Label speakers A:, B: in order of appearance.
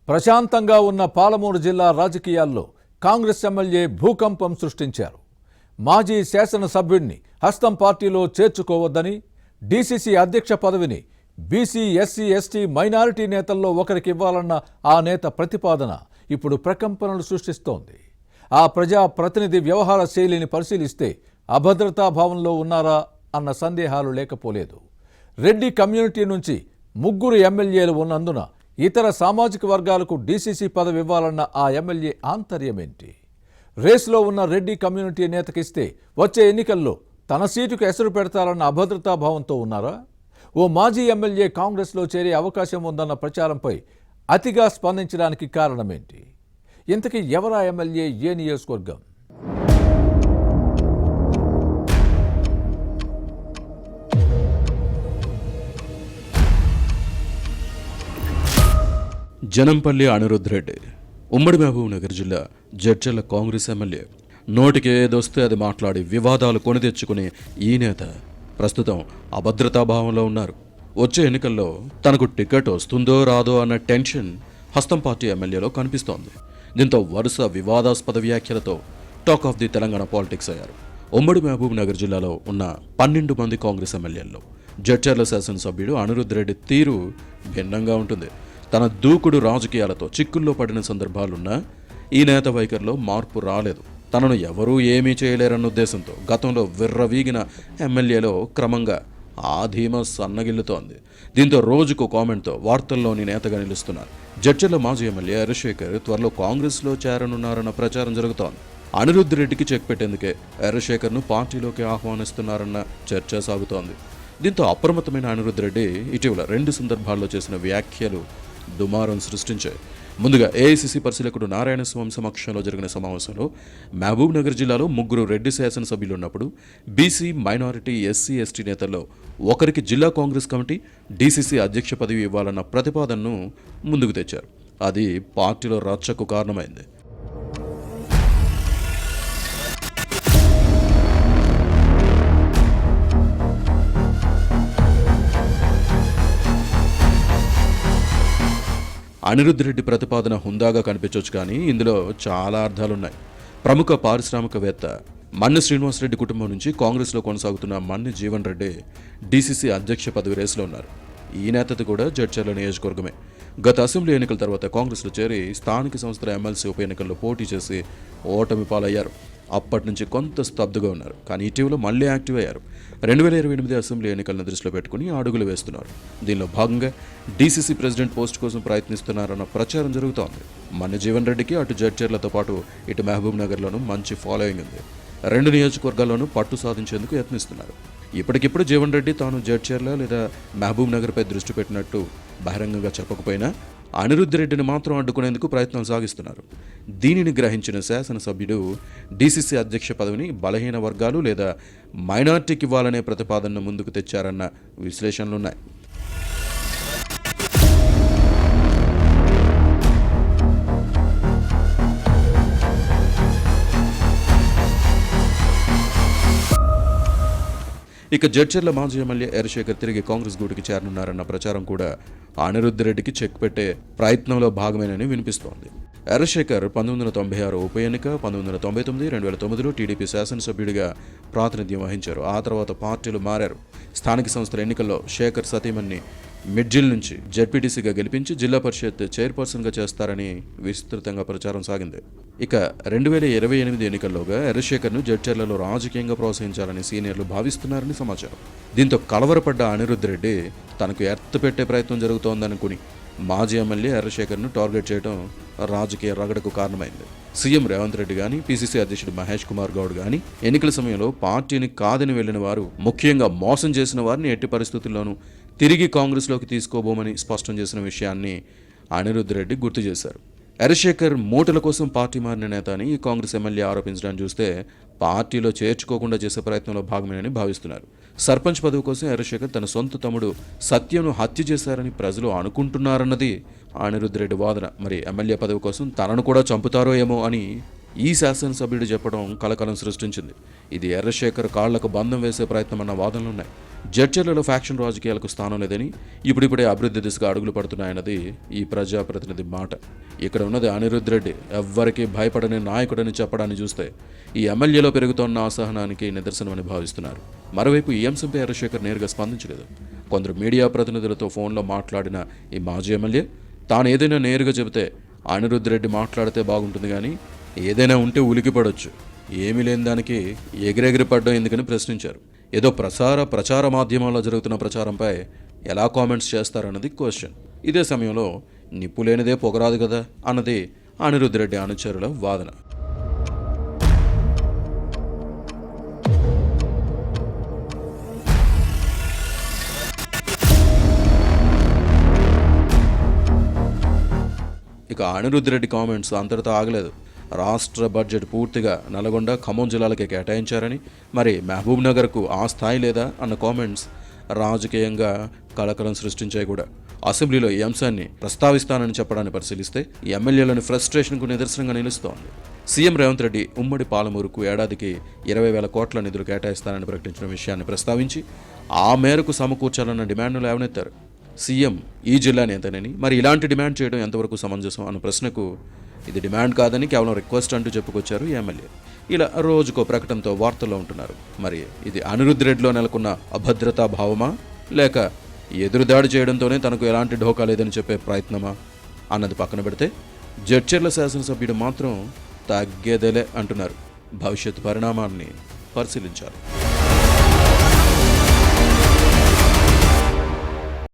A: ప్రశాంతంగా ఉన్న పాలమూరు జిల్లా రాజకీయాల్లో కాంగ్రెస్ ఎమ్మెల్యే భూకంపం సృష్టించారు. మాజీ శాసనసభ్యుడిని హస్తం పార్టీలో చేర్చుకోవద్దని, డీసీసీ అధ్యక్ష పదవిని బీసీ, ఎస్సీ, ఎస్టీ, మైనారిటీ నేతల్లో ఒకరికి ఇవ్వాలన్న ఆ నేత ప్రతిపాదన ఇప్పుడు ప్రకంపనలు సృష్టిస్తోంది. ఆ ప్రజా ప్రతినిధి వ్యవహార శైలిని పరిశీలిస్తే అభద్రతాభావంలో ఉన్నారా అన్న సందేహాలు లేకపోలేదు. రెడ్డి కమ్యూనిటీ నుంచి 3 ఎమ్మెల్యేలు ఉన్నందున ఇతర సామాజిక వర్గాలకు డీసీసీ పదవి ఇవ్వాలన్న ఆ ఎమ్మెల్యే ఆంతర్యమేంటి? రేసులో ఉన్న రెడ్డి కమ్యూనిటీ నేతకిస్తే వచ్చే ఎన్నికల్లో తన సీటుకు ఎసరు పెడతారన్న అభద్రతాభావంతో ఉన్నారా? ఓ మాజీ ఎమ్మెల్యే కాంగ్రెస్లో చేరే అవకాశం ఉందన్న ప్రచారంపై అతిగా స్పందించడానికి కారణమేంటి? ఇంతకీ ఎవరా ఎమ్మెల్యే, ఏ నియోజకవర్గం?
B: జనంపల్లి అనిరుద్ధ్ రెడ్డి ఉమ్మడి మహబూబ్ నగర్ జిల్లా జడ్చర్ల కాంగ్రెస్ ఎమ్మెల్యే. నోటికి ఏదొస్తే అది మాట్లాడి వివాదాలు కొని తెచ్చుకునే ఈ నేత ప్రస్తుతం అభద్రతాభావంలో ఉన్నారు. వచ్చే ఎన్నికల్లో తనకు టికెట్ వస్తుందో రాదో అన్న టెన్షన్ హస్తం పార్టీ ఎమ్మెల్యేలో కనిపిస్తోంది. దీంతో వరుస వివాదాస్పద వ్యాఖ్యలతో talk of the Telangana politics అయ్యారు. ఉమ్మడి మహబూబ్ నగర్ జిల్లాలో ఉన్న 12 మంది కాంగ్రెస్ ఎమ్మెల్యేల్లో జడ్చర్ల శాసనసభ్యుడు అనిరుద్ధ్ రెడ్డి తీరు భిన్నంగా ఉంటుంది. తన దూకుడు రాజకీయాలతో చిక్కుల్లో పడిన సందర్భాలున్నా ఈ నేత వైఖరిలో మార్పు రాలేదు. తనను ఎవరూ ఏమీ చేయలేరన్న ఉద్దేశంతో గతంలో విర్రవీగిన ఎమ్మెల్యేలో క్రమంగా ఆ ధీమా సన్నగిల్లుతోంది. దీంతో రోజుకు కామెంట్తో వార్తల్లోని నేతగా నిలుస్తున్నారు. జడ్చర్ల మాజీ ఎమ్మెల్యే హరిశేఖర్ త్వరలో కాంగ్రెస్లో చేరనున్నారన్న ప్రచారం జరుగుతోంది. అనిరుద్ధ్ రెడ్డికి చెక్ పెట్టేందుకే హరిశేఖర్ను పార్టీలోకి ఆహ్వానిస్తున్నారన్న చర్చ సాగుతోంది. దీంతో అప్రమత్తమైన అనిరుద్ధ్ రెడ్డి ఇటీవల 2 సందర్భాల్లో చేసిన వ్యాఖ్యలు దుమారం సృష్టించాయి. ముందుగా ఏఐసీసీ పరిశీలకుడు నారాయణస్వామి సమక్షంలో జరిగిన సమావేశంలో మహబూబ్ నగర్ జిల్లాలో 3 రెడ్డి శాసనసభ్యులు ఉన్నప్పుడు బీసీ, మైనారిటీ, ఎస్సీ, ఎస్టీ నేతల్లో ఒకరికి జిల్లా కాంగ్రెస్ కమిటీ డీసీసీ అధ్యక్ష పదవి ఇవ్వాలన్న ప్రతిపాదనను ముందుకు తెచ్చారు. అది పార్టీలో రచ్చకు కారణమైంది. అనిరుద్ధ్ రెడ్డి ప్రతిపాదన హుందాగా కనిపించవచ్చు, కానీ ఇందులో చాలా అర్థాలున్నాయి. ప్రముఖ పారిశ్రామికవేత్త మన్ని శ్రీనివాసరెడ్డి కుటుంబం నుంచి కాంగ్రెస్లో కొనసాగుతున్న మన్ని జీవన్ రెడ్డి డీసీసీ అధ్యక్ష పదవి రేసులో ఉన్నారు. ఈ నేతది కూడా జడ్చర్ల నియోజకవర్గమే. గత అసెంబ్లీ ఎన్నికల తర్వాత కాంగ్రెస్లో చేరి స్థానిక సంస్థల ఎమ్మెల్సీ ఉప ఎన్నికల్లో పోటీ చేసి ఓటమి పాలయ్యారు. అప్పటి నుంచి కొంత స్తబ్దుగా ఉన్నారు, కానీ ఇటీవల మళ్లీ యాక్టివ్ అయ్యారు. 2028 అసెంబ్లీ ఎన్నికలను దృష్టిలో పెట్టుకుని అడుగులు వేస్తున్నారు. దీనిలో భాగంగా డీసీసీ ప్రెసిడెంట్ పోస్ట్ కోసం ప్రయత్నిస్తున్నారన్న ప్రచారం జరుగుతోంది. మన్ని జీవన్ రెడ్డికి అటు జడ్చర్లతో పాటు ఇటు మహబూబ్ నగర్లోనూ మంచి ఫాలోయింగ్ ఉంది. 2 నియోజకవర్గాల్లోనూ పట్టు సాధించేందుకు యత్నిస్తున్నారు. ఇప్పటికిప్పుడు జీవన్ రెడ్డి తాను జడ్చర్ల లేదా మహబూబ్ నగర్పై దృష్టి పెట్టినట్టు బహిరంగంగా చెప్పకపోయినా అనిరుద్ధ్ రెడ్డిని మాత్రం అడ్డుకునేందుకు ప్రయత్నాలు సాగిస్తున్నారు. దీనిని గ్రహించిన శాసనసభ్యుడు డీసీసీ అధ్యక్ష పదవిని బలహీన వర్గాలు లేదా మైనార్టీకి ఇవ్వాలనే ప్రతిపాదనను ముందుకు తెచ్చారన్న విశ్లేషణలున్నాయి. ఇక జడ్చర్ల మాజీ ఎమ్మెల్యే హరిశేఖర్ తిరిగి కాంగ్రెస్ గూటికి చేరనున్నారన్న ప్రచారం కూడా అనిరుద్ధ్ రెడ్డికి చెక్ పెట్టే ప్రయత్నంలో భాగమేనని వినిపిస్తోంది. హరిశేఖర్ 1996 ఉప ఎన్నిక, 1999, 2009లో టీడీపీ శాసనసభ్యుడిగా ప్రాతినిధ్యం వహించారు. ఆ తర్వాత పార్టీలు మారారు. స్థానిక సంస్థల ఎన్నికల్లో శేఖర్ సతీమణ్ణి మిడ్జిల్ నుంచి జెడ్పీటీసీగా గెలిపించి జిల్లా పరిషత్ చైర్పర్సన్గా చేస్తారని విస్తృతంగా ప్రచారం సాగింది. ఇక 2028 ఎన్నికల్లోగా హరిశేఖర్ను జడ్చర్లలో రాజకీయంగా ప్రోత్సహించాలని సీనియర్లు భావిస్తున్నారని సమాచారం. దీంతో కలవరపడ్డ అనిరుద్ధ్ రెడ్డి తనకు ఎర్త్ పెట్టే ప్రయత్నం జరుగుతోందనుకుని మాజీ ఎమ్మెల్యే హరిశేఖర్ను టార్గెట్ చేయడం రాజకీయ రగడకు కారణమైంది. సీఎం రేవంత్ రెడ్డి కానీ, పీసీసీ అధ్యక్షుడు మహేష్ కుమార్ గౌడ్ కానీ ఎన్నికల సమయంలో పార్టీని కాదని వెళ్లిన వారు, ముఖ్యంగా మోసం చేసిన వారిని ఎట్టి పరిస్థితుల్లోనూ తిరిగి కాంగ్రెస్లోకి తీసుకోబోమని స్పష్టం చేసిన విషయాన్ని అనిరుద్ధ్ రెడ్డి గుర్తు చేశారు. హరిశేఖర్ మూటల కోసం పార్టీ మారిన నేత అని కాంగ్రెస్ ఎమ్మెల్యే ఆరోపించడాన్ని చూస్తే పార్టీలో చేర్చుకోకుండా చేసే ప్రయత్నంలో భాగమేనని భావిస్తున్నారు. సర్పంచ్ పదవి కోసం హరిశేఖర్ తన సొంత తమ్ముడు సత్యంను హత్య చేశారని ప్రజలు అనుకుంటున్నారన్నది అనిరుద్ధ్ రెడ్డి వాదన. మరి ఎమ్మెల్యే పదవి కోసం తనను కూడా చంపుతారో ఏమో అని ఈ శాసనసభ్యుడు చెప్పడం కలకలం సృష్టించింది. ఇది హరిశేఖర్ కాళ్లకు బంధం వేసే ప్రయత్నం అన్న వాదనలున్నాయి. జడ్చర్లలో ఫ్యాక్షన్ రాజకీయాలకు స్థానం లేదని, ఇప్పుడిప్పుడే అభివృద్ధి దిశగా అడుగులు పడుతున్నాయన్నది ఈ ప్రజాప్రతినిధి మాట. ఇక్కడ ఉన్నది అనిరుద్ధ్ రెడ్డి ఎవ్వరికీ భయపడని నాయకుడని చెప్పడాన్ని చూస్తే ఈ ఎమ్మెల్యేలో పెరుగుతోన్న అసహనానికి నిదర్శనమని భావిస్తున్నారు. మరోవైపు ఈ అంశంపై హరిశేఖర్ నేరుగా స్పందించలేదు. కొందరు మీడియా ప్రతినిధులతో ఫోన్లో మాట్లాడిన ఈ మాజీ ఎమ్మెల్యే తాను ఏదైనా నేరుగా చెబితే అనిరుద్ధ్ రెడ్డి మాట్లాడితే బాగుంటుంది, కానీ ఏదైనా ఉంటే ఉలికిపడొచ్చు, ఏమీ లేని దానికి ఎగిరెగిరి పడ్డం ఎందుకని ప్రశ్నించారు. ఏదో ప్రచార మాధ్యమాల్లో జరుగుతున్న ప్రచారంపై ఎలా కామెంట్స్ చేస్తారన్నది క్వశ్చన్. ఇదే సమయంలో నిప్పు లేనిదే పొగరాదు కదా అన్నది అనిరుద్ధ్ రెడ్డి అనుచరుల వాదన. ఇక అనిరుద్ధ్ రెడ్డి కామెంట్స్ అంతటితో ఆగలేదు. రాష్ట్ర బడ్జెట్ పూర్తిగా నల్గొండ, ఖమ్మం జిల్లాలకే కేటాయించారని, మరి మహబూబ్ నగర్కు ఆ స్థాయి లేదా అన్న కామెంట్స్ రాజకీయంగా కలకలం సృష్టించాయి కూడా. అసెంబ్లీలో ఈ అంశాన్ని ప్రస్తావిస్తానని చెప్పడాన్ని పరిశీలిస్తే ఈ ఎమ్మెల్యేలోని ఫ్రస్ట్రేషన్కు నిదర్శనంగా నిలుస్తోంది. సీఎం రేవంత్ రెడ్డి ఉమ్మడి పాలమూరుకు ఏడాదికి 20,000 కోట్ల నిధులు కేటాయిస్తానని ప్రకటించిన విషయాన్ని ప్రస్తావించి ఆ మేరకు సమకూర్చాలన్న డిమాండ్ను లేవనెత్తారు. సీఎం ఈ జిల్లా నేతనని, మరి ఇలాంటి డిమాండ్ చేయడం ఎంతవరకు సమంజసం అన్న ప్రశ్నకు ఇది డిమాండ్ కాదని కేవలం రిక్వెస్ట్ అంటూ చెప్పుకొచ్చారు ఈ ఎమ్మెల్యే. ఇలా రోజుకో ప్రకటనతో వార్తల్లో ఉంటున్నారు. మరి ఇది అనిరుద్ధ్ రెడ్డిలో నెలకొన్న అభద్రతా భావమా, లేక ఎదురుదాడి చేయడంతోనే తనకు ఎలాంటి ఢోకా లేదని చెప్పే ప్రయత్నమా అన్నది పక్కన పెడితే జడ్చర్ల శాసనసభ్యుడు మాత్రం తగ్గేదేలే అంటున్నారు. భవిష్యత్ పరిణామాన్ని పరిశీలించాలి.